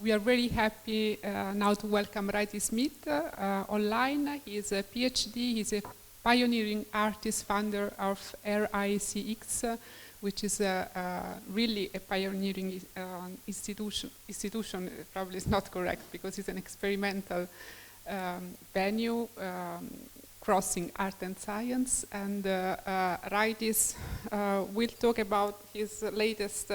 we are very happy now to welcome Raitis online. He is a PhD, he's a pioneering artist, founder of RIXC, which is really a pioneering institution. Institution probably is not correct because it's an experimental venue crossing art and science. And Raitis will talk about his latest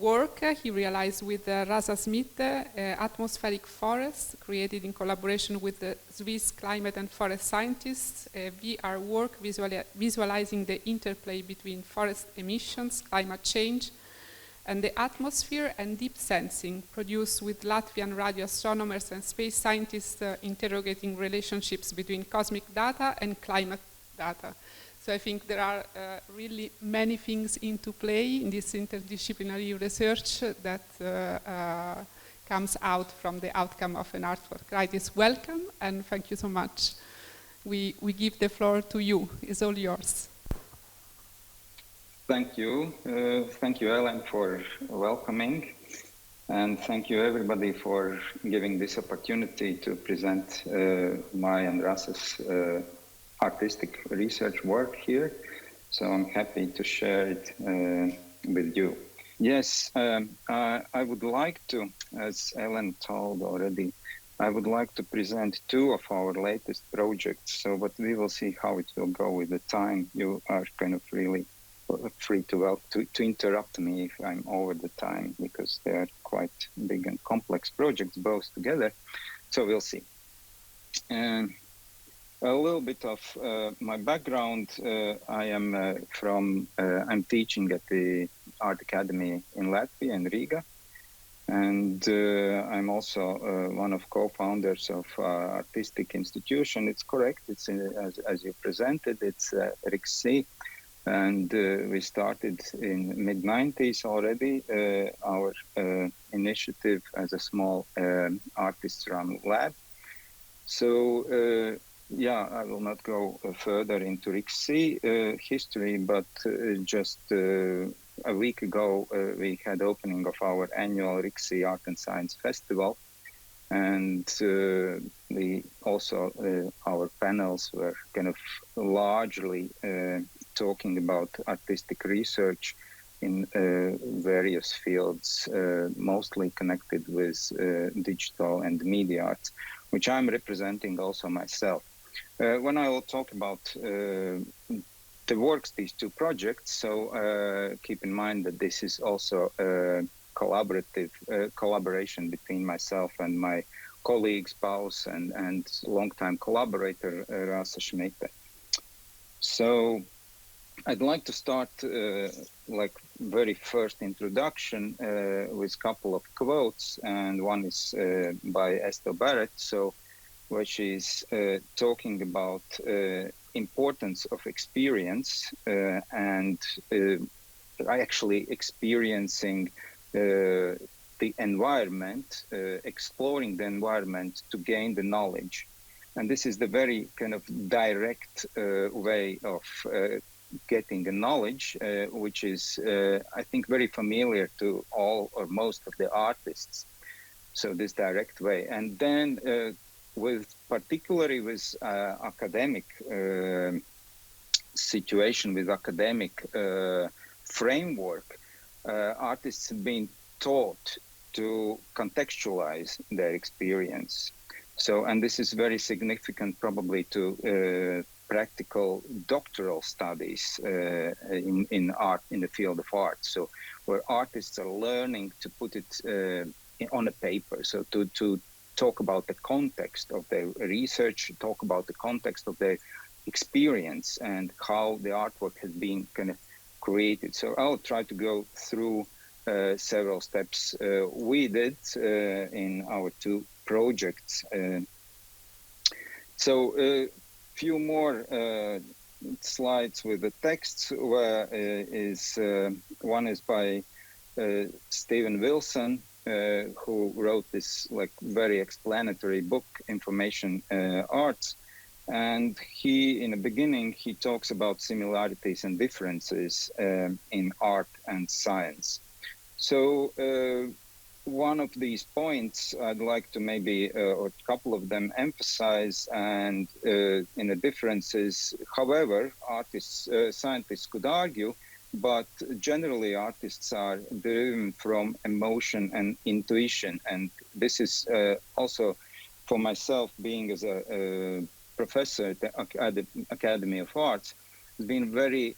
work he realized with Rasa Smith, atmospheric forests, created in collaboration with the Swiss climate and forest scientists, a VR work visualizing the interplay between forest emissions, climate change, and the atmosphere, and deep sensing, produced with Latvian radio astronomers and space scientists interrogating relationships between cosmic data and climate data. So I think there are really many things into play in this interdisciplinary research that comes out from the outcome of an artwork. Raitis, welcome, and thank you so much. We give the floor to you. It's all yours. Thank you. Thank you, Ellen, for welcoming. And thank you, everybody, for giving this opportunity to present my and Rasa's artistic research work here. So I'm happy to share it with you. Yes, I would like to, as Ellen told already, I would like to present two of our latest projects. So, but we will see how it will go with the time. You are kind of really free to interrupt me if I'm over the time, because they are quite big and complex projects both together. So we'll see. A little bit of my background. I am I'm teaching at the Art Academy in Latvia, in Riga. And I'm also one of co-founders of artistic institution. It's correct, it's as you presented, it's RIXC. And we started in mid-90s already, our initiative as a small artist-run lab. So, yeah, I will not go further into RIXC history, but just a week ago we had opening of our annual RIXC Art and Science Festival, and we also our panels were kind of largely talking about artistic research in various fields, mostly connected with digital and media arts, which I'm representing also myself. When I will talk about the works, these two projects, so keep in mind that this is also a collaborative collaboration between myself and my colleague, spouse, and longtime collaborator, Rasa Schmidt. So I'd like to start like very first introduction with a couple of quotes, and one is by Estelle Barrett, so which is talking about importance of experience and actually experiencing the environment, exploring the environment to gain the knowledge. And this is the very kind of direct way of getting the knowledge, which is, I think, very familiar to all or most of the artists. So this direct way. And then particularly with academic situation, with academic framework, artists have been taught to contextualize their experience. So, and this is very significant probably to practical doctoral studies in art, in the field of art. So where artists are learning to put it on a paper, so to talk about the context of their research, talk about the context of their experience and how the artwork has been kind of created. So I'll try to go through several steps we did in our two projects. So a few more slides with the texts, where one is by Stephen Wilson, who wrote this like very explanatory book, Information Arts. And he, in the beginning, he talks about similarities and differences in art and science. So one of these points I'd like to maybe, or a couple of them, emphasize, and in the differences, however, artists, scientists could argue, but generally artists are driven from emotion and intuition. And this is also, for myself, being as a professor at the Academy of Arts, has been very,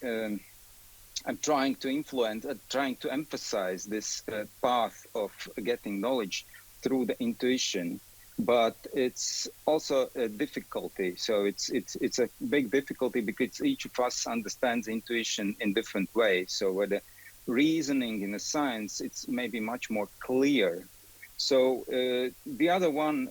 I'm trying to influence, trying to emphasize this path of getting knowledge through the intuition, but it's also a difficulty. So it's a big difficulty because each of us understands intuition in different ways. So where the reasoning in the science, it's maybe much more clear. So the other one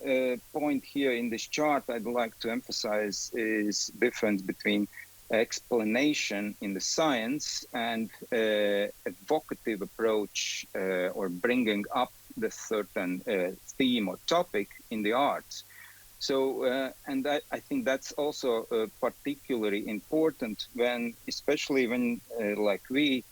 point here in this chart I'd like to emphasize is difference between explanation in the science and evocative approach or bringing up the certain theme or topic in the arts. So, and I think that's also particularly important when, especially when like we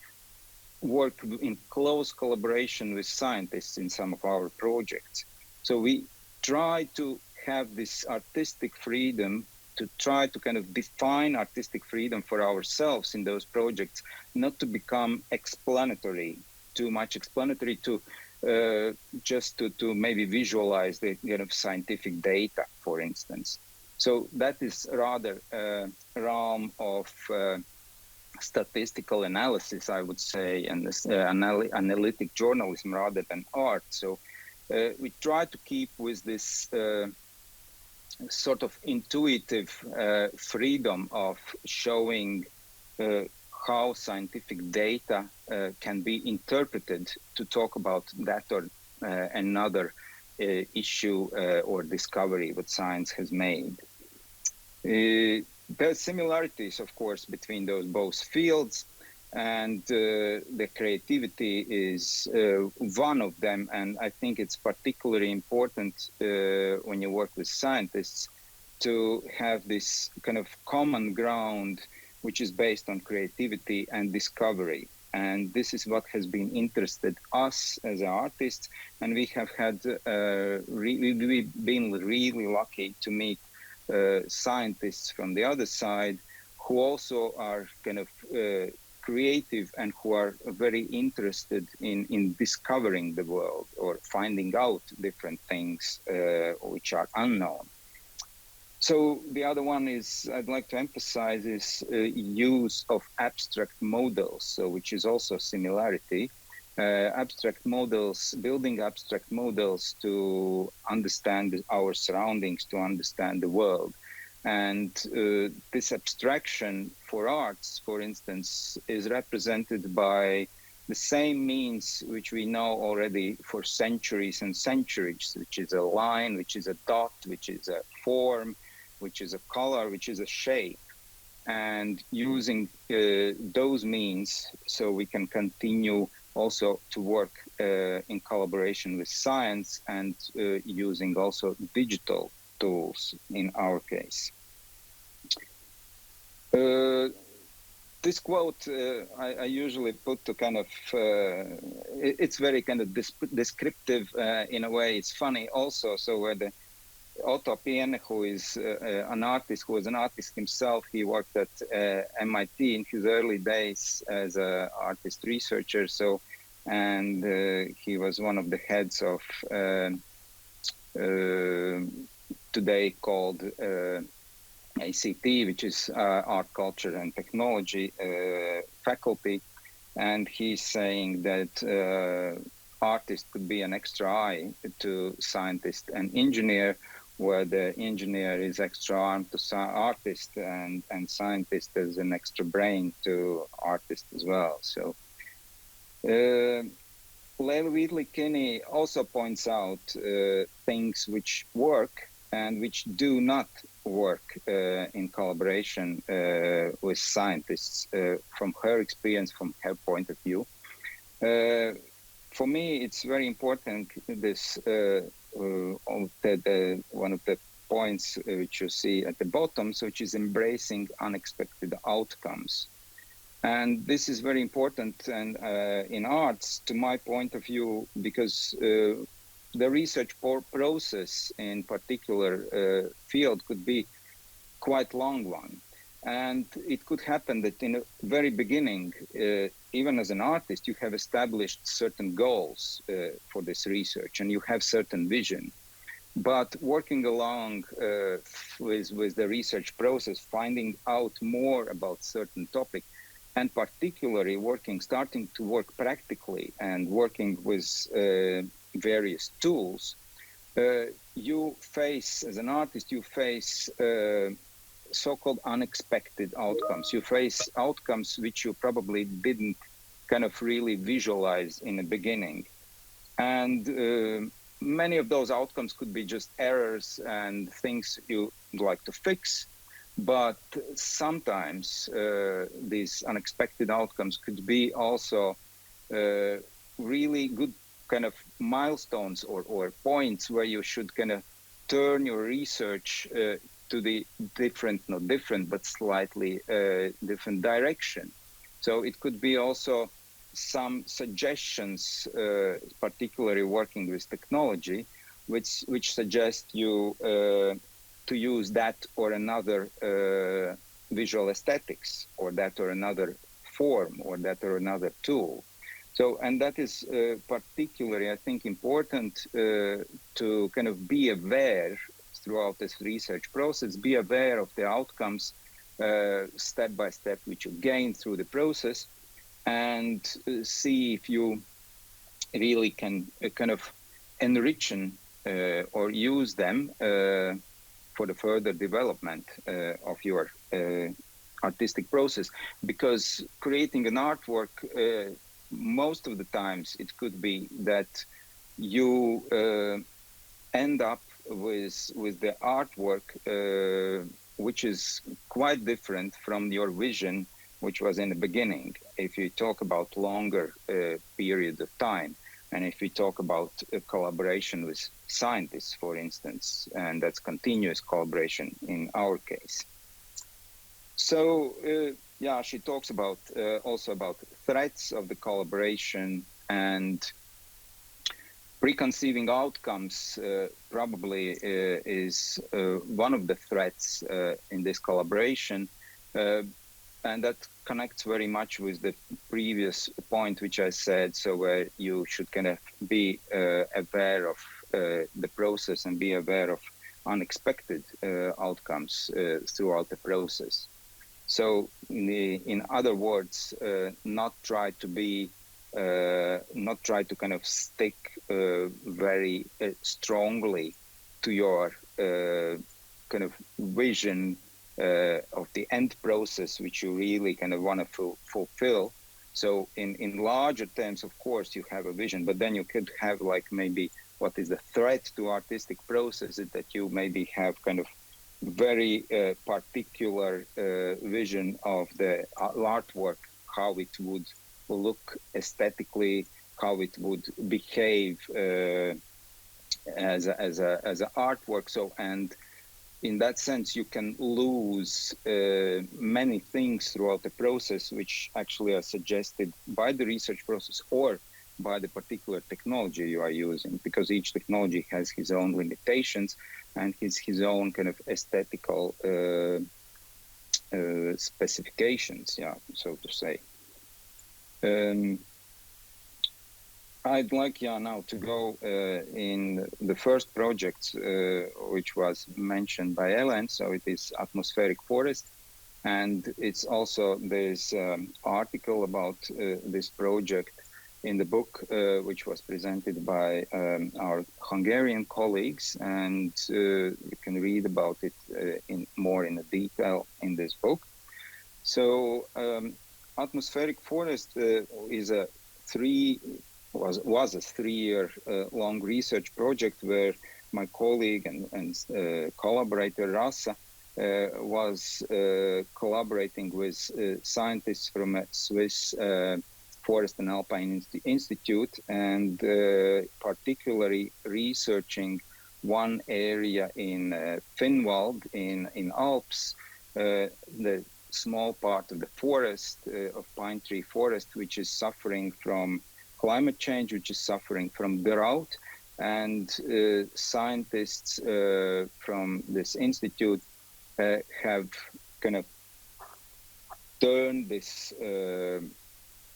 work in close collaboration with scientists in some of our projects. So we try to have this artistic freedom to try to kind of define artistic freedom for ourselves in those projects, not to become explanatory, too much explanatory, to just to maybe visualize the kind of scientific data, for instance. So that is rather a realm of statistical analysis, I would say, and this, analytic journalism rather than art. So we try to keep with this sort of intuitive freedom of showing how scientific data can be interpreted to talk about that or another issue or discovery that science has made. There are similarities, of course, between those both fields, and the creativity is one of them. And I think it's particularly important when you work with scientists to have this kind of common ground, which is based on creativity and discovery. And this is what has been interested us as artists. And we have had, we've been really lucky to meet scientists from the other side who also are kind of creative and who are very interested in discovering the world or finding out different things which are unknown. So the other one is I'd like to emphasize is use of abstract models, so which is also similarity. Abstract models, building abstract models to understand our surroundings, to understand the world. And this abstraction for arts, for instance, is represented by the same means which we know already for centuries and centuries, which is a line, which is a dot, which is a form, which is a color, which is a shape. And using those means, so we can continue also to work in collaboration with science and using also digital tools in our case. This quote I usually put to kind of, it's very kind of descriptive in a way. It's funny also. So where the Otto Piene, who is an artist, who was an artist himself, he worked at MIT in his early days as an artist researcher. So, and he was one of the heads of today called ACT, which is Art, Culture and Technology faculty. And he's saying that artist could be an extra eye to scientist and engineer, where the engineer is extra arm to artist and scientist is an extra brain to artist as well. So Leil Wheatley-Kinney also points out things which work and which do not work in collaboration with scientists from her experience, from her point of view. For me, it's very important, this one of the points which you see at the bottom, so which is embracing unexpected outcomes. And this is very important and in arts, to my point of view, because the research process in particular field could be quite long one. And it could happen that in the very beginning, even as an artist, you have established certain goals for this research and you have certain vision. But working along with the research process, finding out more about certain topic, and particularly starting to work practically and working with various tools, you face, as an artist, you face so-called unexpected outcomes. You face outcomes which you probably didn't kind of really visualize in the beginning. And many of those outcomes could be just errors and things you'd like to fix. But sometimes these unexpected outcomes could be also really good kind of milestones or points where you should kind of turn your research to the not different, but slightly different direction. So it could be also some suggestions, particularly working with technology, which suggest you to use that or another visual aesthetics, or that or another form, or that or another tool. So, and that is particularly, I think, important to kind of be aware throughout this research process, be aware of the outcomes step by step which you gain through the process, and see if you really can kind of enrich or use them for the further development of your artistic process. Because creating an artwork, most of the times it could be that you end up with the artwork which is quite different from your vision, which was in the beginning, if you talk about longer periods of time. And if we talk about a collaboration with scientists, for instance, and that's continuous collaboration in our case. So, yeah, she talks about also about threats of the collaboration, and preconceiving outcomes probably is one of the threats in this collaboration. And that connects very much with the previous point which I said, so where you should kind of be aware of the process and be aware of unexpected outcomes throughout the process. So in other words, not try to kind of stick very strongly to your kind of vision of the end process, which you really kind of want to fulfill. So in larger terms, of course, you have a vision, but then you could have like maybe what is the threat to artistic process is that you maybe have kind of very particular vision of the artwork, how it would look aesthetically, how it would behave as an artwork. So, and in that sense, you can lose many things throughout the process, which actually are suggested by the research process or by the particular technology you are using, because each technology has his own limitations and his own kind of aesthetical specifications, yeah, so to say. I'd like now to go in the first project, which was mentioned by Elena. So it is atmospheric forest, and it's also this article about this project in the book, which was presented by our Hungarian colleagues, and you can read about it more in detail in this book. So atmospheric forest is was a 3-year long research project where my colleague and collaborator Rossi was collaborating with scientists from a Swiss Forest and Alpine Institute, and particularly researching one area in Finwald in Alps, the small part of the forest, of pine tree forest, which is suffering from climate change, which is suffering from drought. And scientists from this institute have kind of turned this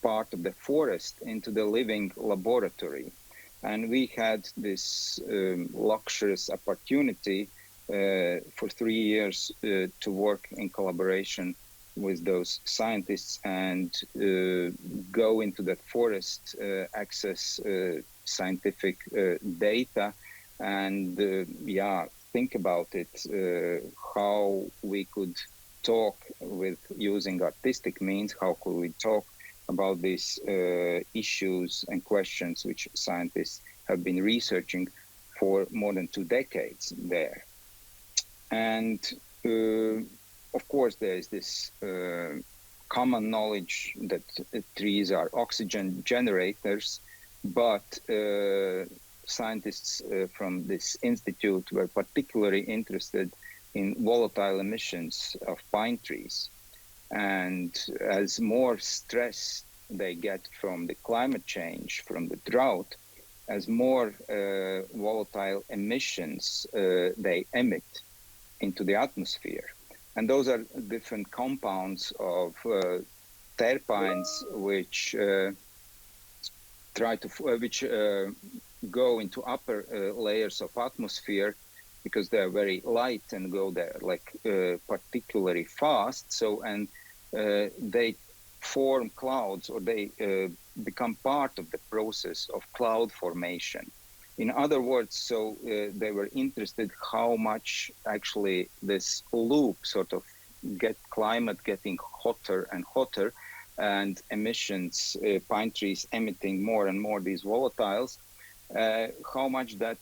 part of the forest into the living laboratory. And we had this luxurious opportunity for 3 years to work in collaboration with those scientists and go into that forest, access scientific data, and think about it, how we could talk with using artistic means, how could we talk about these issues and questions which scientists have been researching for more than 2 decades there. And of course, there is this common knowledge that trees are oxygen generators, but scientists from this institute were particularly interested in volatile emissions of pine trees. And as more stress they get from the climate change, from the drought, as more volatile emissions they emit into the atmosphere. And those are different compounds of terpenes which go into upper layers of atmosphere because they're very light and go there like particularly fast. So, and they form clouds, or they become part of the process of cloud formation. In other words, so they were interested how much actually this loop sort of climate getting hotter and hotter, and emissions, pine trees emitting more and more these volatiles, how much that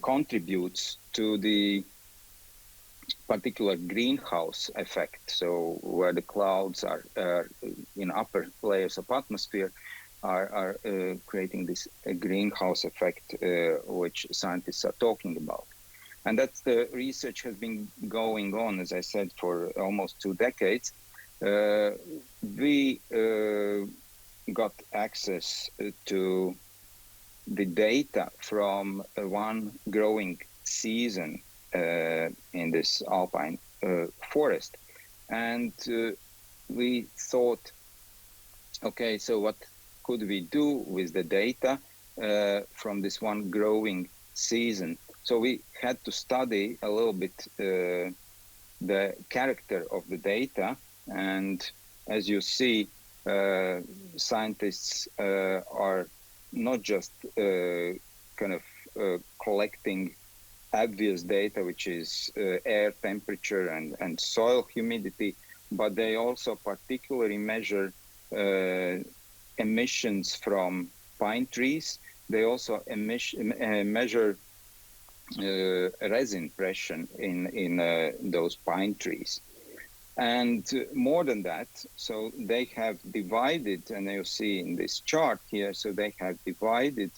contributes to the particular greenhouse effect. So where the clouds are in upper layers of atmosphere are creating this greenhouse effect, which scientists are talking about. And that's the research has been going on, as I said, for almost 2 decades. We got access to the data from one growing season in this alpine forest. And we thought, okay, so what could we do with the data from this one growing season? So we had to study a little bit the character of the data. And as you see, scientists are not just kind of collecting obvious data, which is air temperature and soil humidity, but they also particularly measure emissions from pine trees. They also measure resin pressure in those pine trees. And more than that, so they have divided, and you see in this chart here, so they have divided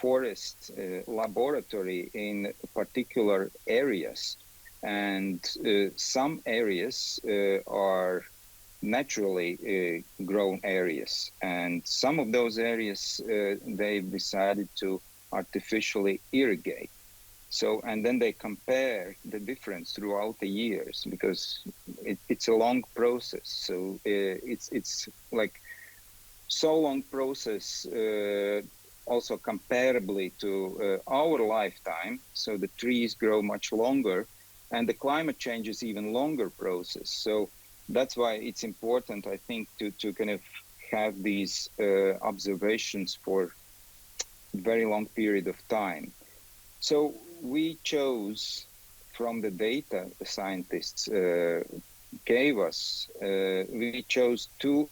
forest laboratory in particular areas. And some areas are naturally grown areas. And some of those areas, they've decided to artificially irrigate. So, and then they compare the difference throughout the years, because it's a long process. So it's like so long process, also comparably to our lifetime. So the trees grow much longer, and the climate change is even longer process. So that's why it's important, I think, to kind of have these observations for a very long period of time. So we chose from the data the scientists gave us, we chose two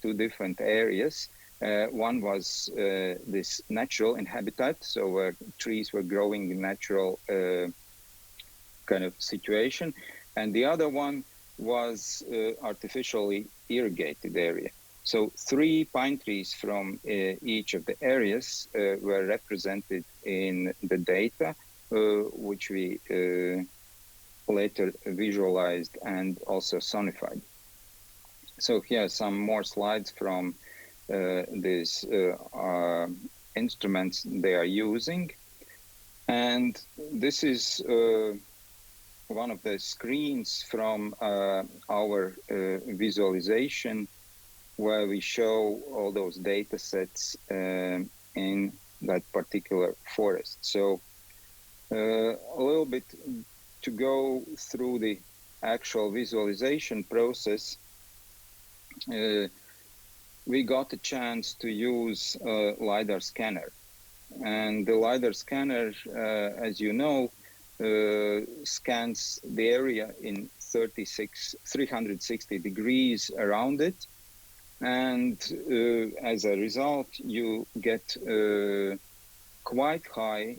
different areas. One was this natural habitat, so where trees were growing in natural kind of situation, and the other one was artificially irrigated area. So 3 pine trees from each of the areas were represented in the data, which we later visualized and also sonified. So here are some more slides from these instruments they are using. And this is one of the screens from our visualization, where we show all those data sets in that particular forest. So a little bit to go through the actual visualization process. We got a chance to use a LiDAR scanner. And the LiDAR scanner, as you know, scans the area in 360 degrees around it. And as a result, you get quite high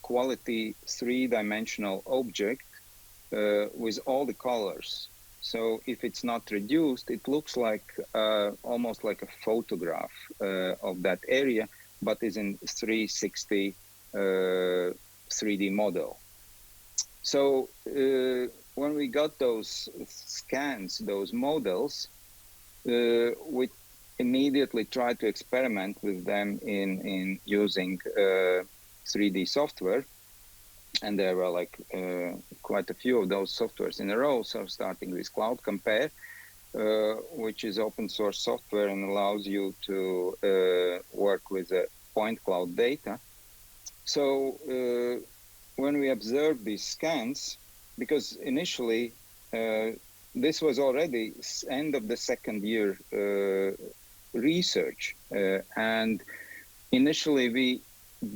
quality three-dimensional object with all the colors. So if it's not reduced, it looks like almost like a photograph of that area, but is in 360 3D model. So when we got those scans, those models, we immediately tried to experiment with them in using 3D software. And there were like quite a few of those softwares in a row. So starting with Cloud Compare, which is open source software and allows you to work with point cloud data. So when we observed these scans, because initially this was already end of the second year research, and initially we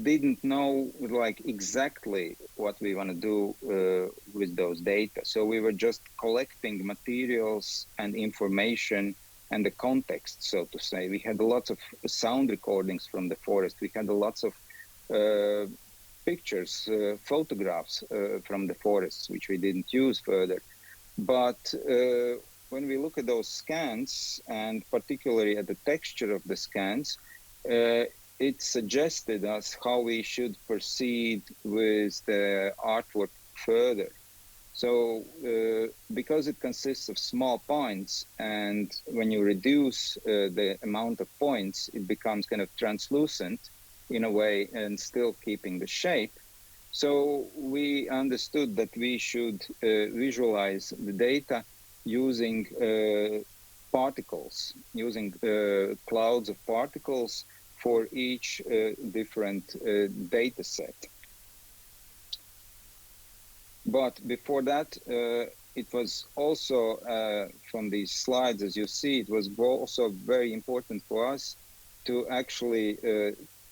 didn't know like exactly what we want to do with those data. So we were just collecting materials and information and the context, so to say. We had lots of sound recordings from the forest. We had lots of pictures, photographs from the forests, which we didn't use further. But when we look at those scans, and particularly at the texture of the scans, it suggested us how we should proceed with the artwork further. So because it consists of small points, and when you reduce the amount of points, it becomes kind of translucent in a way and still keeping the shape. So we understood that we should visualize the data using particles, using clouds of particles for each different data set. But before that, it was also, from these slides, as you see, it was also very important for us to actually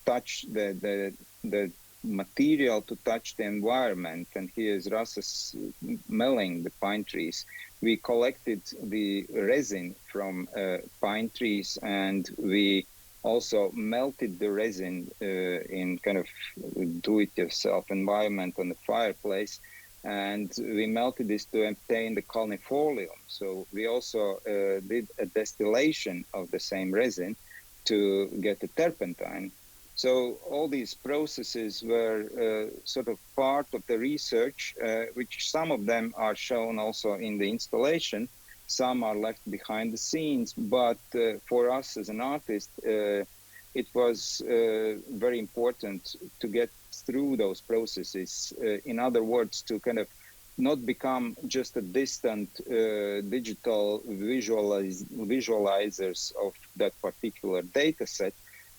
touch the material, to touch the environment. And here is Rossi smelling the pine trees. We collected the resin from pine trees, and we also melted the resin in kind of do-it-yourself environment on the fireplace. And we melted this to obtain the colnifolium. So we also did a distillation of the same resin to get the turpentine. So all these processes were sort of part of the research, which some of them are shown also in the installation. Some are left behind the scenes, but for us as an artist, it was very important to get through those processes. In other words, to kind of not become just a distant digital visualizers of that particular data set,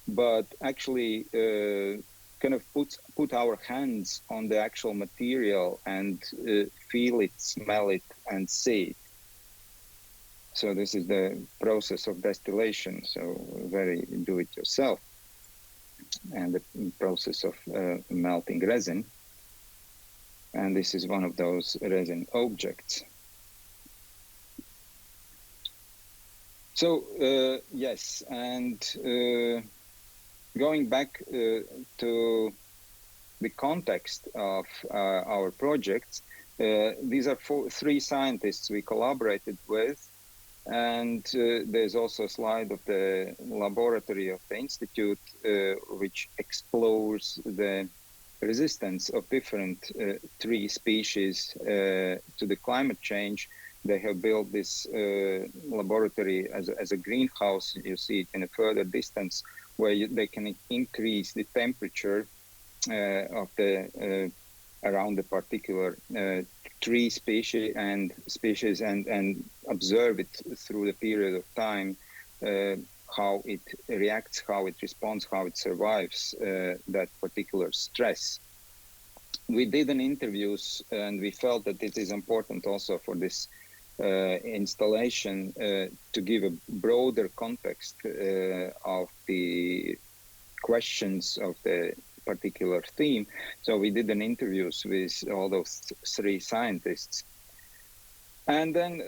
but actually kind of put our hands on the actual material and feel it, smell it, and see it. So this is the process of distillation, so very do-it-yourself, and the process of melting resin. And this is one of those resin objects. So yes, and going back to the context of our projects, these are three scientists we collaborated with. And there's also a slide of the laboratory of the Institute, which explores the resistance of different tree species to the climate change. They have built this laboratory as a greenhouse. You see it in a further distance, where they can increase the temperature of the around the particular tree species and observe it through the period of time, how it reacts, how it responds, how it survives that particular stress. We did an interviews, and we felt that it is important also for this installation to give a broader context of the questions of the particular theme. So we did an interviews with all those three scientists. And then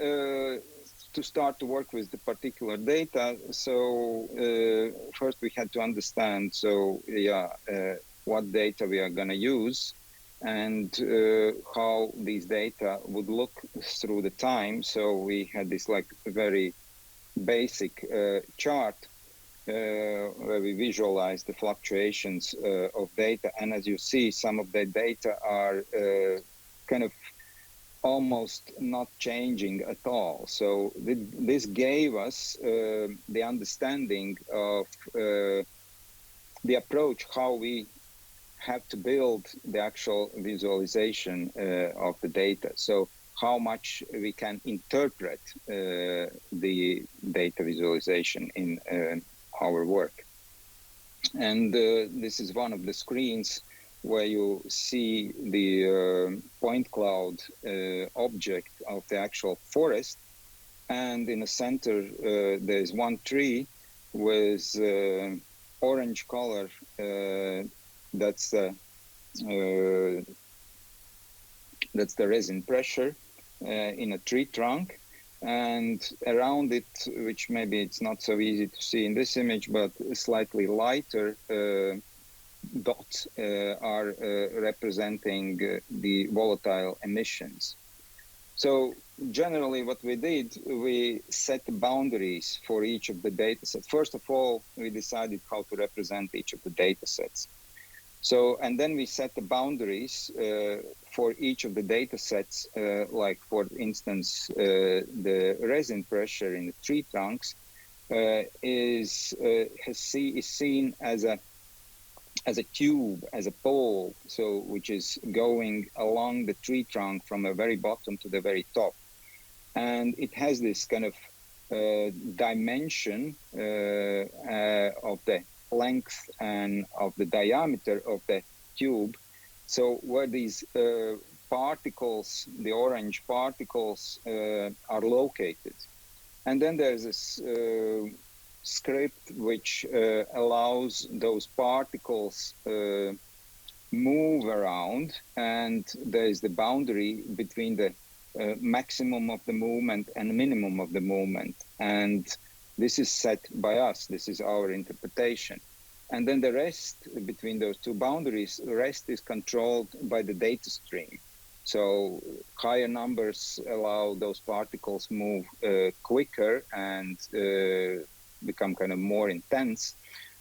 to start to work with the particular data, so first we had to understand, what data we are going to use, and how these data would look through the time. So we had this like very basic chart where we visualize the fluctuations of data. And as you see, some of the data are kind of almost not changing at all. So this gave us the understanding of the approach, how we have to build the actual visualization of the data. So how much we can interpret the data visualization in our work. And this is one of the screens where you see the point cloud object of the actual forest. And in the center, there's one tree with orange color. That's the resin pressure in a tree trunk. And around it, which maybe it's not so easy to see in this image, but slightly lighter dots are representing the volatile emissions. So generally what we did, we set boundaries for each of the data sets. First of all, we decided how to represent each of the data sets. So, and then we set the boundaries for each of the data sets, like for instance, the resin pressure in the tree trunks is seen as a tube, as a pole, so which is going along the tree trunk from the very bottom to the very top. And it has this kind of dimension of the length and of the diameter of the tube. So where these particles, the orange particles, are located. And then there's this script which allows those particles move around, and there's the boundary between the maximum of the movement and minimum of the movement. And this is set by us. This is our interpretation. And then the rest between those two boundaries, the rest is controlled by the data stream. So higher numbers allow those particles move quicker and become kind of more intense.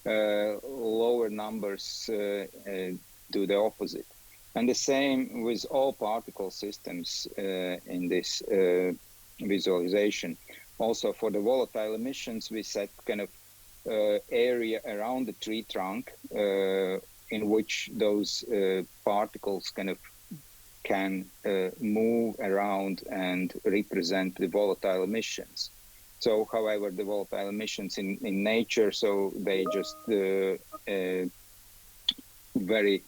Lower numbers do the opposite. And the same with all particle systems in this visualization. Also for the volatile emissions, we set kind of area around the tree trunk in which those particles kind of can move around and represent the volatile emissions. So, however, the volatile emissions in nature, so they just very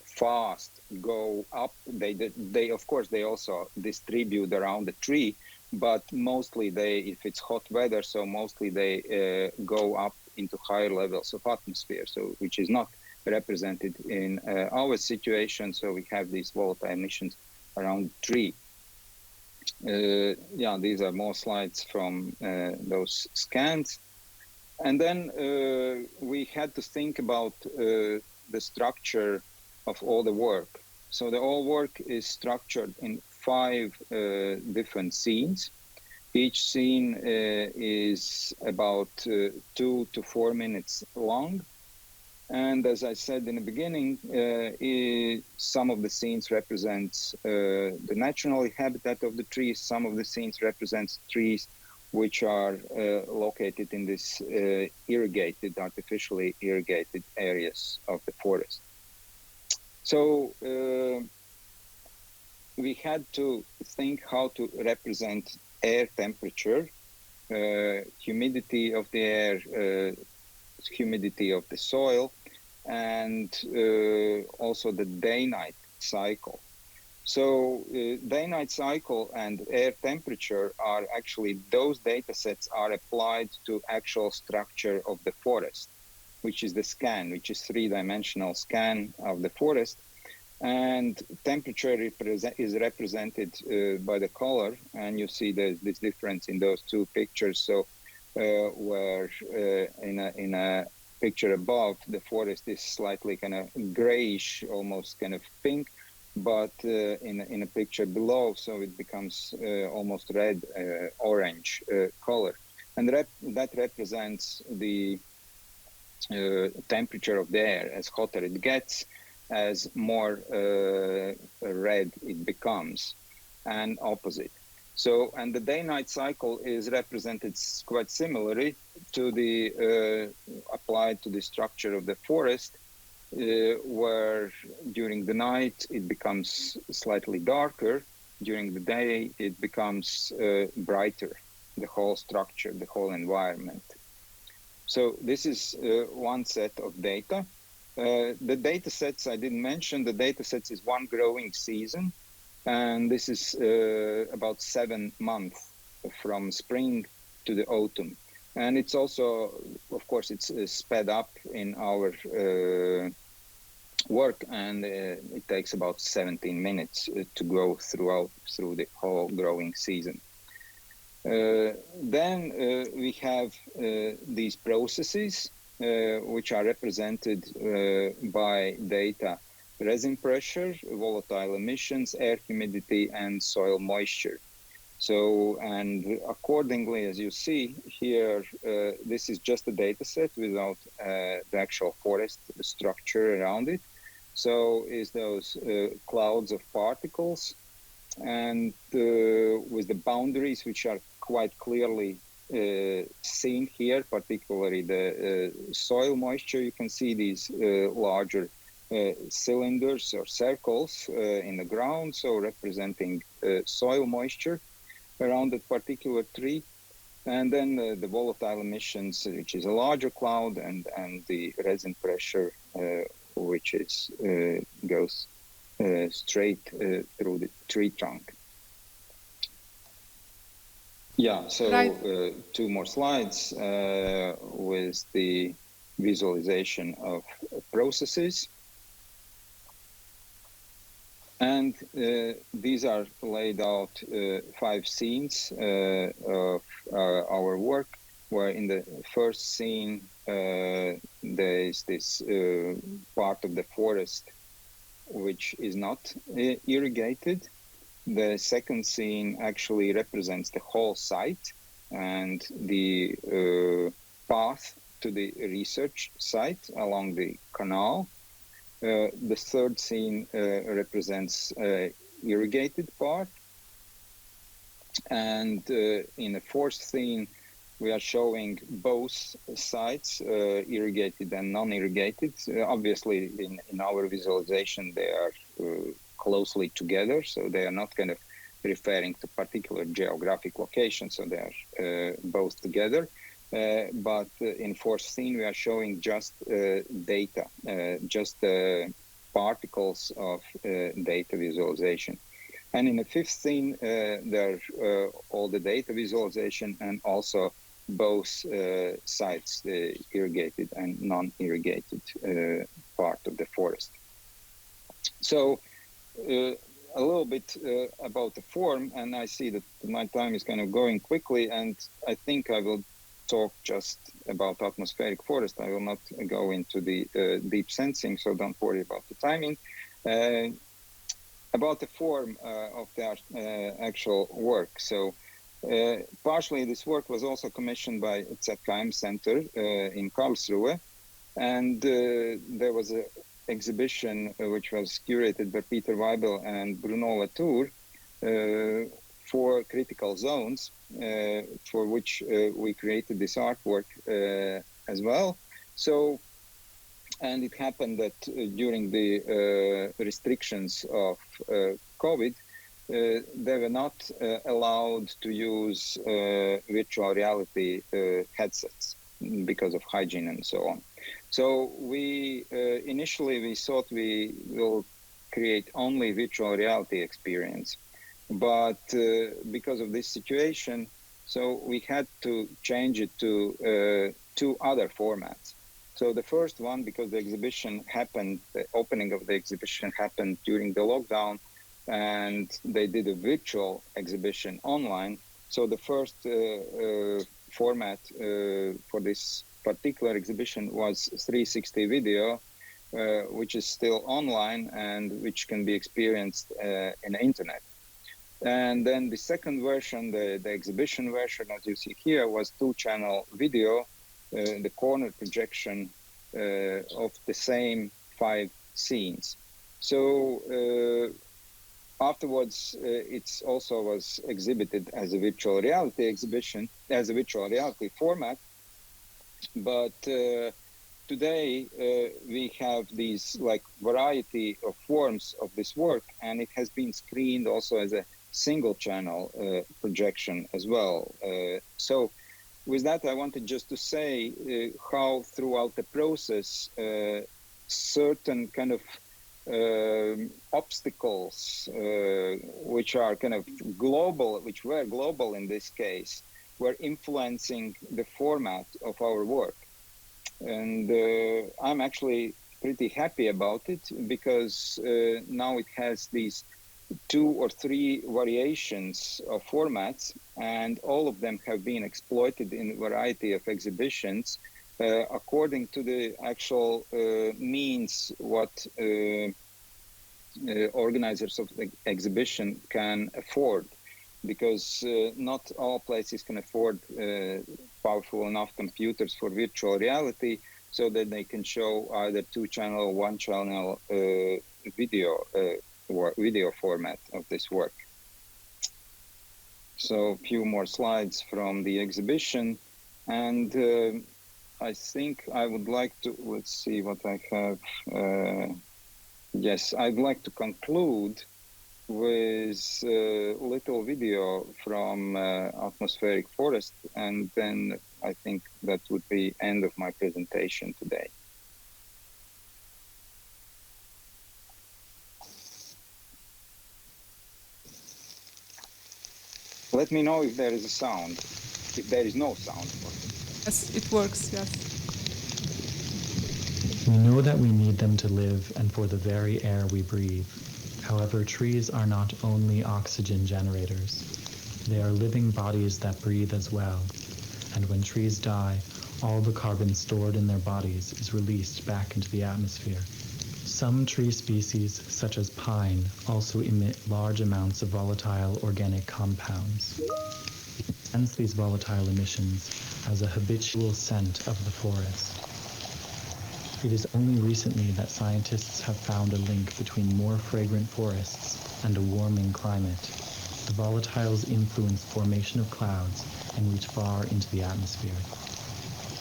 fast go up. They of course they also distribute around the tree, but mostly if it's hot weather, so mostly they go up into higher levels of atmosphere, so which is not represented in our situation. So we have these volatile emissions around the tree. Yeah, these are more slides from those scans. And then we had to think about the structure of all the work. So the whole work is structured in 5 different scenes. Each scene is about 2 to 4 minutes long. And as I said in the beginning, some of the scenes represent the natural habitat of the trees. Some of the scenes represent trees which are located in this irrigated, artificially irrigated areas of the forest. So we had to think how to represent air temperature, humidity of the air, humidity of the soil, and also the day-night cycle. So day-night cycle and air temperature are actually, those data sets are applied to actual structure of the forest, which is the scan, which is three-dimensional scan of the forest. And temperature is represented by the color, and you see this difference in those two pictures. So where in a picture above, the forest is slightly kind of grayish, almost kind of pink, but in a picture below, so it becomes almost red, orange color. And that represents the temperature of the air. As hotter it gets, as more red it becomes, and opposite. So, and the day-night cycle is represented quite similarly to the applied to the structure of the forest, where during the night it becomes slightly darker, during the day it becomes brighter, the whole structure, the whole environment. So this is one set of data. The data sets I didn't mention, the data sets is one growing season, and this is about 7 months from spring to the autumn. And it's also, of course, it's sped up in our work, and it takes about 17 minutes to go through the whole growing season. Then we have these processes which are represented by data: resin pressure, volatile emissions, air humidity, and soil moisture. So, and accordingly, as you see here, this is just a data set without the actual forest structure around it. So is those clouds of particles, and with the boundaries which are quite clearly seen here, particularly the soil moisture. You can see these larger cylinders or circles in the ground, so representing soil moisture around that particular tree. And then the volatile emissions, which is a larger cloud, and the resin pressure, which is goes straight through the tree trunk. Yeah, so Right. 2 more slides with the visualization of processes. And these are laid out 5 scenes of our work, where in the first scene there is this part of the forest which is not irrigated. The second scene actually represents the whole site and the path to the research site along the canal. The third scene represents irrigated part. And in the fourth scene, we are showing both sites, irrigated and non-irrigated. Obviously, in our visualization, they are closely together, so they are not kind of referring to particular geographic location, so they are both together. But in fourth scene, we are showing just data, just particles of data visualization. And in the fifth scene, there are all the data visualization and also both sites, the irrigated and non-irrigated part of the forest. So a little bit about the form, and I see that my time is kind of going quickly, and I think I will talk just about atmospheric forest. I will not go into the deep sensing, so don't worry about the timing. About the form of the actual work. So partially this work was also commissioned by ZKM Center in Karlsruhe, And there was an exhibition which was curated by Peter Weibel and Bruno Latour for critical zones, for which we created this artwork as well. So, and it happened that during the restrictions of COVID, they were not allowed to use virtual reality headsets because of hygiene and so on. So we initially we thought we will create only virtual reality experience, but because of this situation, so we had to change it to 2 other formats. So the first one, because the exhibition happened, the opening of the exhibition happened during the lockdown, and they did a virtual exhibition online. So the first format for this particular exhibition was 360 video, which is still online and which can be experienced in the internet. And then the second version, the exhibition version, as you see here, was 2-channel video, the corner projection of the same 5 scenes. So afterwards, it also was exhibited as a virtual reality exhibition, as a virtual reality format. But today we have these like variety of forms of this work, and it has been screened also as a single channel projection as well. So with that, I wanted just to say how throughout the process, certain kind of obstacles, which are kind of global, which were global in this case, were influencing the format of our work. And I'm actually pretty happy about it, because now it has these 2 or 3 variations of formats, and all of them have been exploited in a variety of exhibitions according to the actual means what organizers of the exhibition can afford, because not all places can afford powerful enough computers for virtual reality so that they can show either 2-channel or 1-channel video format of this work. So a few more slides from the exhibition, and I think I would like to, let's see what I have. Yes, I'd like to conclude with a little video from atmospheric forest, and then I think that would be end of my presentation today. Let me know if there is a sound, if there is no sound. Yes, it works, yes. We know that we need them to live and for the very air we breathe. However, trees are not only oxygen generators. They are living bodies that breathe as well. And when trees die, all the carbon stored in their bodies is released back into the atmosphere. Some tree species, such as pine, also emit large amounts of volatile organic compounds. We sense these volatile emissions as a habitual scent of the forest. It is only recently that scientists have found a link between more fragrant forests and a warming climate. The volatiles influence formation of clouds and reach far into the atmosphere.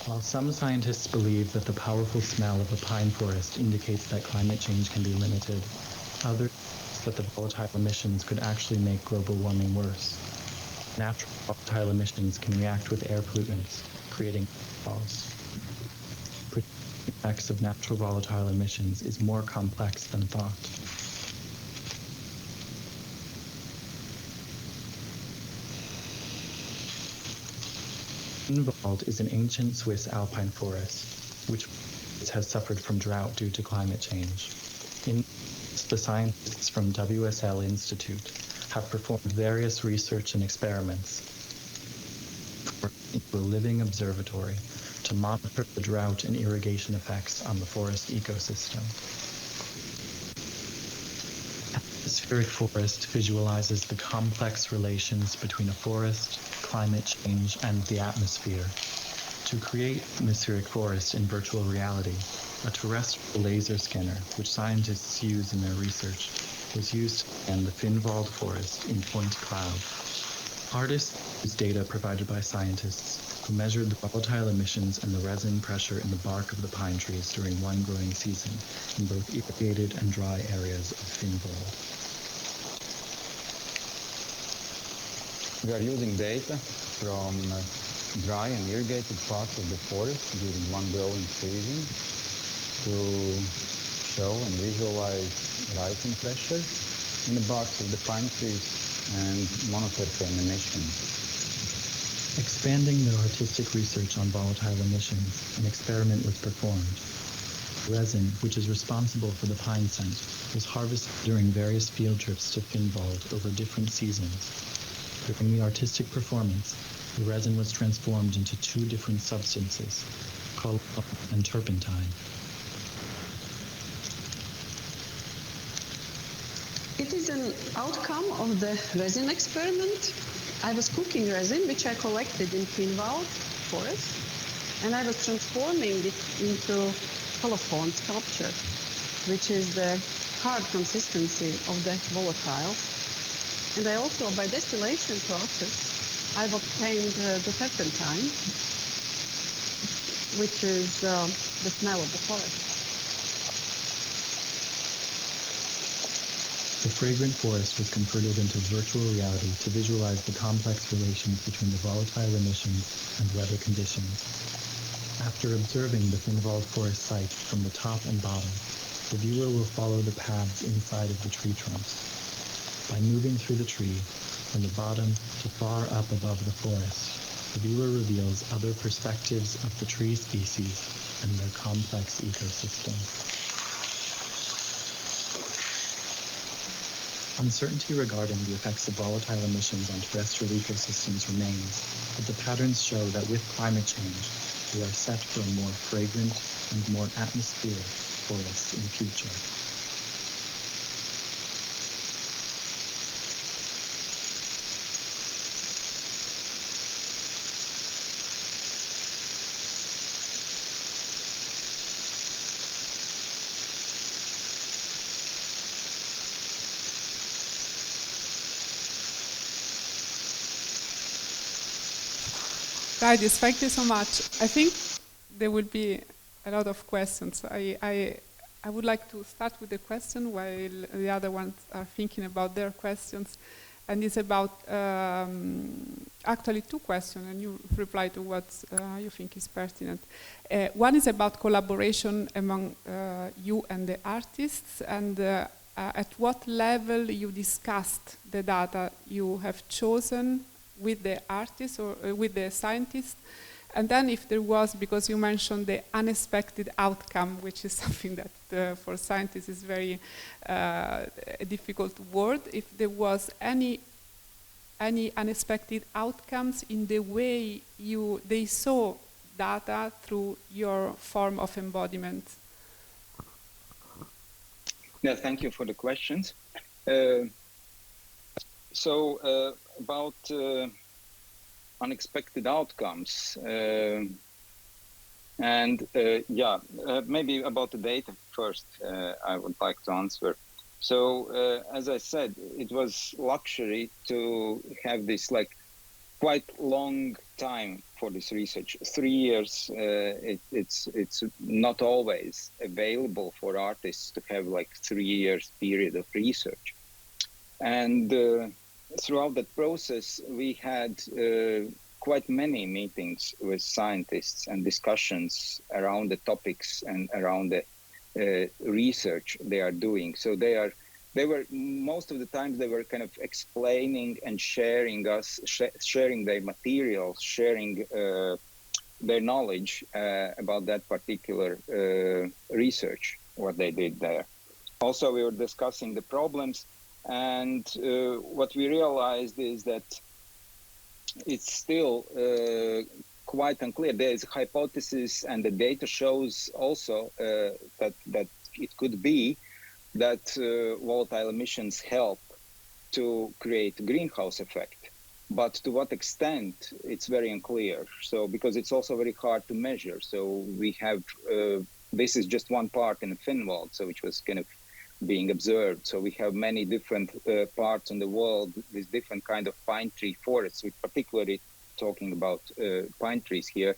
While some scientists believe that the powerful smell of a pine forest indicates that climate change can be limited, others that the volatile emissions could actually make global warming worse. Natural volatile emissions can react with air pollutants, creating falls. The effects of natural volatile emissions is more complex than thought. Inwald is an ancient Swiss alpine forest, which has suffered from drought due to climate change. The scientists from WSL Institute have performed various research and experiments into a living observatory to monitor the drought and irrigation effects on the forest ecosystem. Atmospheric forest visualizes the complex relations between a forest, climate change, and the atmosphere. To create atmospheric forest in virtual reality, a terrestrial laser scanner, which scientists use in their research, was used to scan the Finnwald forest in Point Cloud. Artists used data provided by scientists who measured the volatile emissions and the resin pressure in the bark of the pine trees during one growing season in both irrigated and dry areas of Finnwald. We are using data from dry and irrigated parts of the forest during one growing season to show and visualize rising pressure in the barks of the pine trees and monitor the emissions. Expanding their artistic research on volatile emissions, an experiment was performed. Resin, which is responsible for the pine scent, was harvested during various field trips to Finnwald over different seasons. During the artistic performance, the resin was transformed into two different substances, colloid and turpentine. It is an outcome of the resin experiment. I was cooking resin, which I collected in Finnwald forest, and I was transforming it into colophon sculpture, which is the hard consistency of the volatile. And I also, by distillation process, I've obtained the turpentine, which is the smell of the forest. The fragrant forest was converted into virtual reality to visualize the complex relations between the volatile emissions and weather conditions. After observing the Finnwald forest site from the top and bottom, the viewer will follow the paths inside of the tree trunks. By moving through the tree, from the bottom to far up above the forest, the viewer reveals other perspectives of the tree species and their complex ecosystem. Uncertainty regarding the effects of volatile emissions on terrestrial ecosystems remains, but the patterns show that with climate change, we are set for a more fragrant and more atmospheric forest in the future. Raitis, thank you so much. I think there will be a lot of questions. I would like to start with the question while the other ones are thinking about their questions. And it's about actually two questions, and you reply to what you think is pertinent. One is about collaboration among you and the artists, and at what level you discussed the data you have chosen with the artists or with the scientists, and then if there was, because you mentioned the unexpected outcome, which is something that for scientists is very a difficult word, if there was any unexpected outcomes in the way they saw data through your form of embodiment. Yeah, thank you for the questions. About unexpected outcomes, maybe about the data first, I would like to answer. So, as I said, it was luxury to have this quite long time for this research. 3 years, it's not always available for artists to have 3 years period of research. And throughout that process, we had quite many meetings with scientists and discussions around the topics and around the research they are doing. So they were most of the times they were kind of explaining and sharing their materials, sharing their knowledge about that particular research, what they did there. Also, we were discussing the problems. And what we realized is that it's still quite unclear. There is a hypothesis, and the data shows also that it could be that volatile emissions help to create greenhouse effect. but to what extent, it's very unclear. So, because it's also very hard to measure. So we have, this is just one part in the Finwald, so which was kind of being observed. So we have many different parts in the world with different kind of pine tree forests, with particularly talking about pine trees here,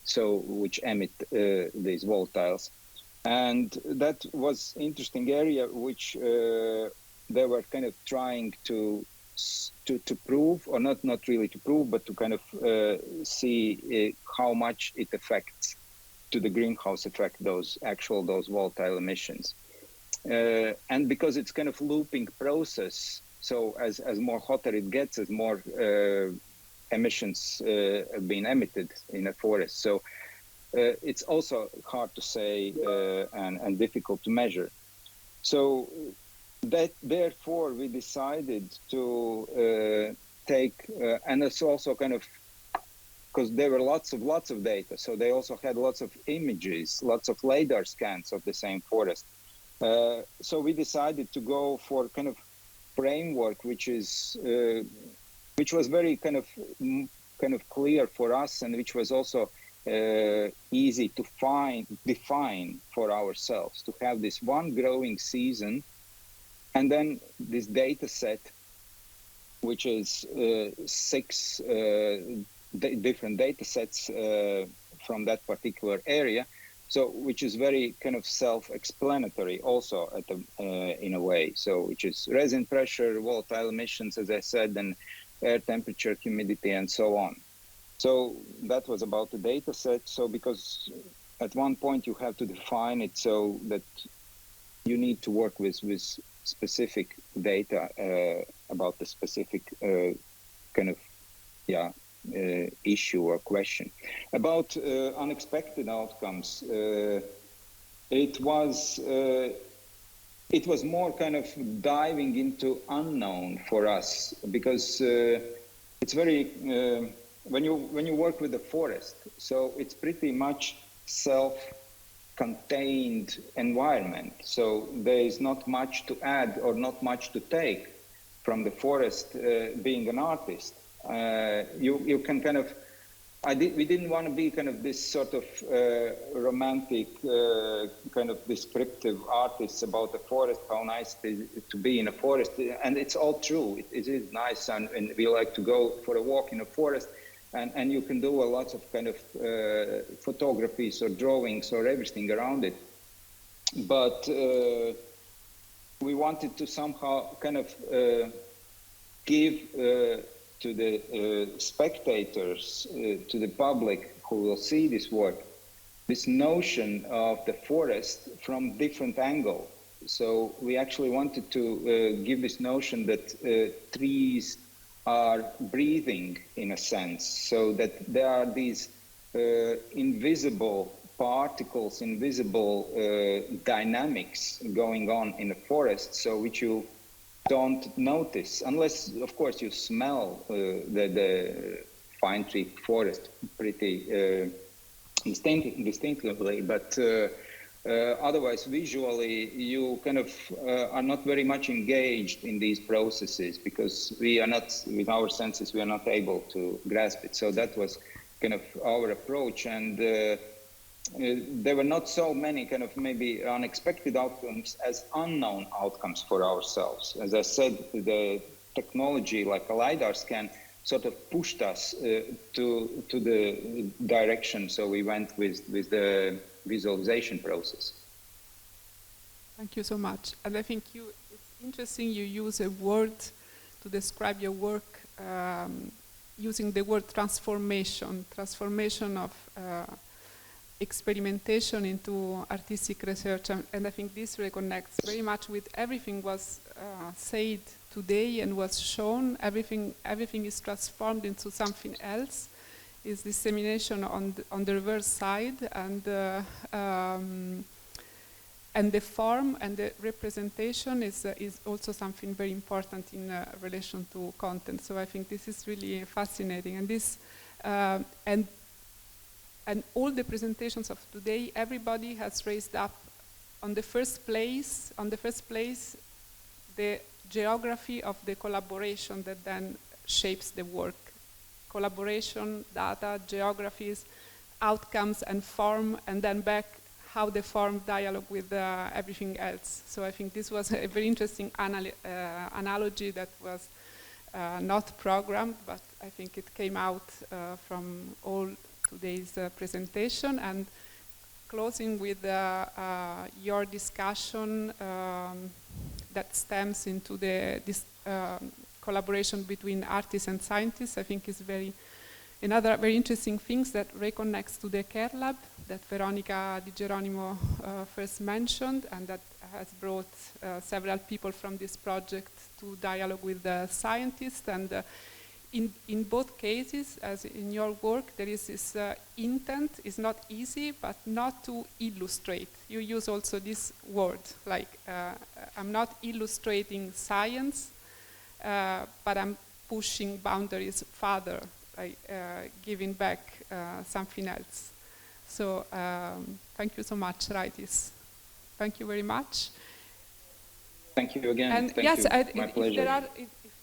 so which emit these volatiles. And that was interesting area which they were kind of trying to prove, or not really to prove, but to kind of see how much it affects to the greenhouse effect, those volatile emissions. And because it's kind of looping process, so as more hotter it gets, as more emissions have been emitted in a forest. So it's also hard to say and difficult to measure. So therefore we decided to take, and it's also kind of, because there were lots of data, so they also had lots of images, lots of LiDAR scans of the same forest. So we decided to go for kind of framework which was very kind of clear for us, and which was also easy to define for ourselves, to have this one growing season, and then this data set, which is 6 different data sets from that particular area, so which is very kind of self-explanatory also at in a way. So which is resin pressure, volatile emissions, as I said, and air temperature, humidity, and so on. So that was about the data set. So because at one point you have to define it so that you need to work with specific data about the specific kind of, issue or question. About unexpected outcomes, it was more kind of diving into unknown for us, because it's very when you work with the forest, so it's pretty much self-contained environment. So there is not much to add or not much to take from the forest. Being an artist, you can kind of. We didn't want to be kind of this sort of romantic, kind of descriptive artists about the forest, how nice it is to be in a forest. And it's all true. It is nice, and we like to go for a walk in a forest, and you can do a lot of kind of photographies or drawings or everything around it. But we wanted to somehow kind of give to the spectators, to the public who will see this work, this notion of the forest from different angle. So we actually wanted to give this notion that trees are breathing in a sense, so that there are these invisible particles, invisible dynamics going on in the forest, so which you don't notice unless, of course, you smell the pine tree forest pretty distinctively, but otherwise visually you kind of are not very much engaged in these processes, because we are not, with our senses, we are not able to grasp it. So that was kind of our approach, and there were not so many kind of maybe unexpected outcomes as unknown outcomes for ourselves. As I said, the technology like a LiDAR scan sort of pushed us to the direction, so we went with the visualization process. Thank you so much. And I think it's interesting you use a word to describe your work, using the word transformation of experimentation into artistic research, and I think this reconnects very much with everything was said today and was shown. Everything is transformed into something else. Is dissemination on the reverse side, and the form and the representation is also something very important in relation to content. So I think this is really fascinating, and this and all the presentations of today, everybody has raised up on the first place the geography of the collaboration that then shapes the work. Collaboration, data, geographies, outcomes and form, and then back how they form dialogue with everything else. So I think this was a very interesting analogy that was not programmed, but I think it came out from all today's presentation. And closing with your discussion that stems into this collaboration between artists and scientists, I think is another very interesting things that reconnects to the Care Lab that Veronica Di Geronimo first mentioned, and that has brought several people from this project to dialogue with the scientists. And in both cases, as in your work, there is this intent. It's not easy, but not to illustrate. You use also this word, like I'm not illustrating science, but I'm pushing boundaries further, like giving back something else. So thank you so much, Raitis. Thank you very much. Thank you again. And thank yes, you. My pleasure.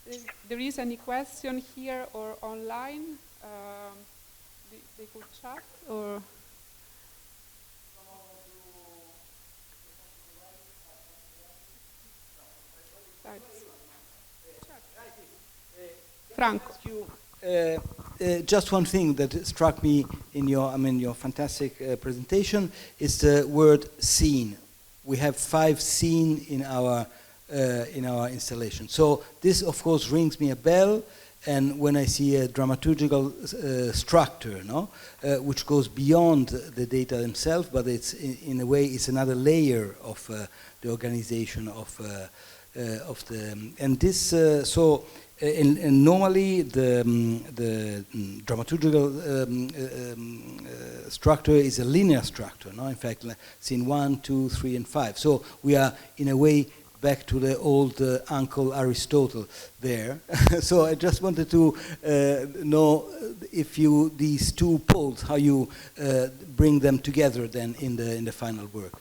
If there is any question here or online, they could chat or. Franco. Just one thing that struck me in your fantastic presentation is the word scene. We have 5 scenes in our installation. So this, of course, rings me a bell. And when I see a dramaturgical structure, which goes beyond the data themselves, but it's in a way it's another layer of the organization of the and this and normally the dramaturgical structure is a linear structure. In fact, scene 1, 2, 3, and 5. So we are in a way back to the old Uncle Aristotle there. So I just wanted to know if these 2 poles, how you bring them together then in the final work.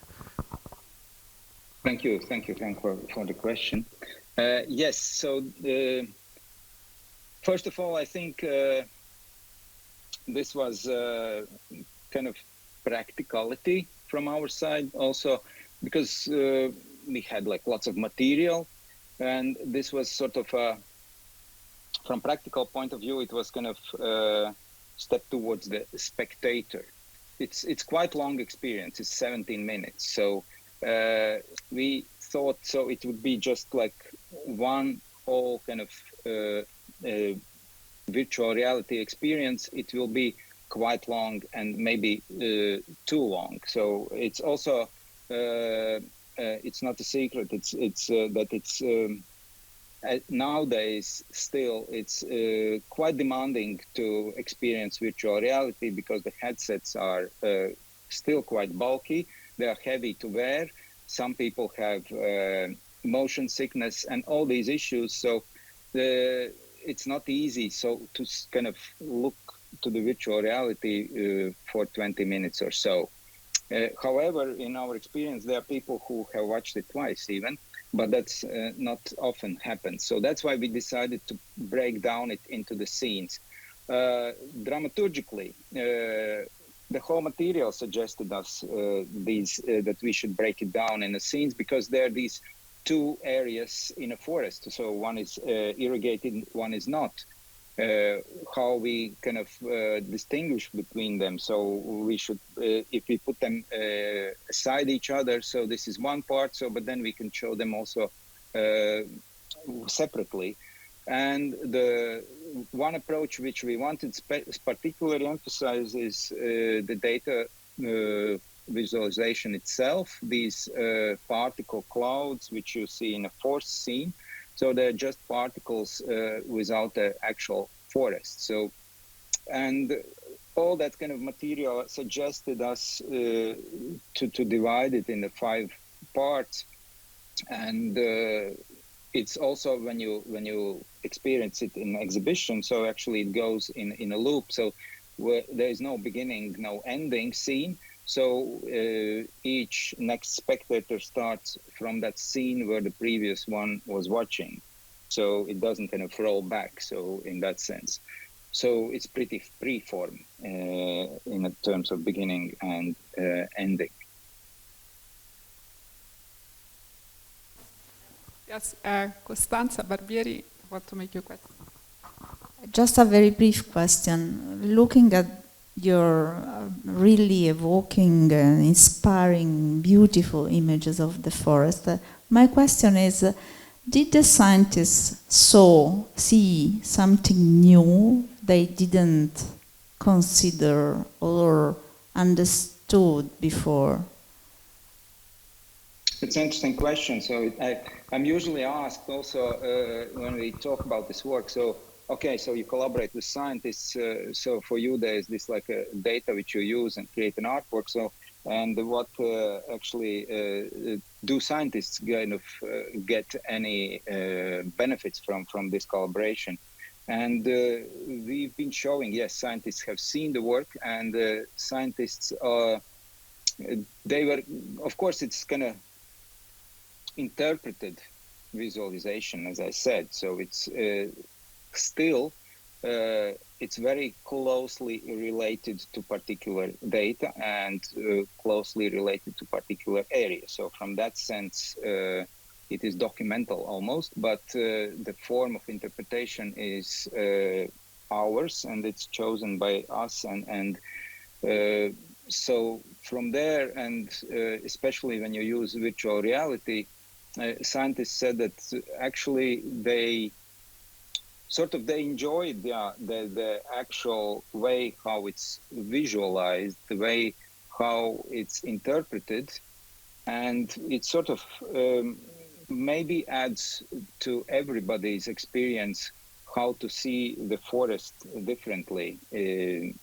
Thank you, Franco, for the question. Yes, so first of all, I think this was kind of practicality from our side also, because we had like lots of material, and this was sort of from practical point of view, it was kind of step towards the spectator. It's quite long experience. It's 17 minutes. So we thought so it would be just like one whole kind of virtual reality experience. It will be quite long and maybe too long. So it's also it's not a secret. It's that it's nowadays still it's quite demanding to experience virtual reality because the headsets are still quite bulky. They are heavy to wear. Some people have motion sickness and all these issues. So it's not easy. So to kind of look to the virtual reality for 20 minutes or so. However, in our experience, there are people who have watched it twice even, but that's not often happens. So that's why we decided to break down it into the scenes. Dramaturgically, the whole material suggested us that we should break it down in the scenes because there are these 2 areas in a forest. So one is irrigated, one is not. How we kind of distinguish between them. So we should, if we put them aside each other, so this is one part, so but then we can show them also separately. And the one approach which we wanted particularly emphasize is the data visualization itself, these particle clouds which you see in a 4th scene. So they're just particles without the actual forest. So, and all that kind of material suggested us to divide it in the 5 parts. And it's also when you experience it in exhibition, so actually it goes in a loop. So there is no beginning, no ending scene. So each next spectator starts from that scene where the previous one was watching. so it doesn't kind of roll back. So in that sense, so it's pretty free form in terms of beginning and ending. Yes, Costanza, Barbieri, want to make your question? Just a very brief question. Looking at your really evoking, inspiring, beautiful images of the forest, my question is, did the scientists see something new they didn't consider or understood before? It's an interesting question. So I'm usually asked also when we talk about this work. So, okay, so you collaborate with scientists. So for you, there is this like data which you use and create an artwork. So, and what actually do scientists kind of get any benefits from this collaboration? And we've been showing, yes, scientists have seen the work, and scientists are, they were, of course, it's kind of interpreted visualization, as I said. So it's still, it's very closely related to particular data and closely related to particular areas. So from that sense, it is documental almost, but the form of interpretation is ours, and it's chosen by us. And so from there, and especially when you use virtual reality, scientists said that actually they enjoyed the actual way how it's visualized, the way how it's interpreted, and it sort of maybe adds to everybody's experience how to see the forest differently. If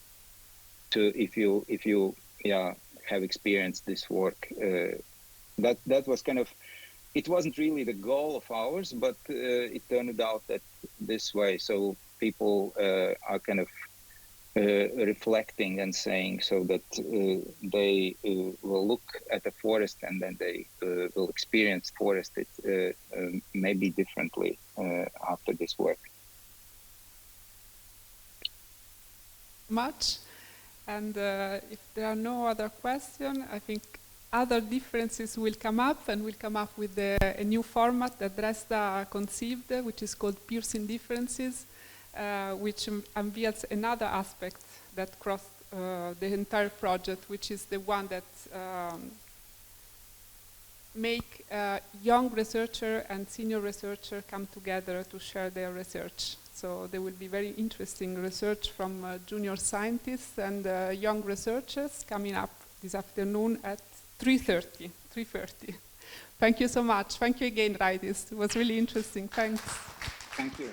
you have experienced this work, that was kind of, it wasn't really the goal of ours, but it turned out that this way. So people are kind of reflecting and saying so that they will look at the forest and then they will experience forest maybe differently after this work. Much. And if there are no other questions, I think other differences will come up, and will come up with a new format that Dresda conceived, which is called Piercing Differences, which unveils another aspect that crossed the entire project, which is the one that make young researcher and senior researcher come together to share their research. So there will be very interesting research from junior scientists and young researchers coming up this afternoon at 3:30. Thank you so much. Thank you again, Raitis. It was really interesting. Thanks. Thank you.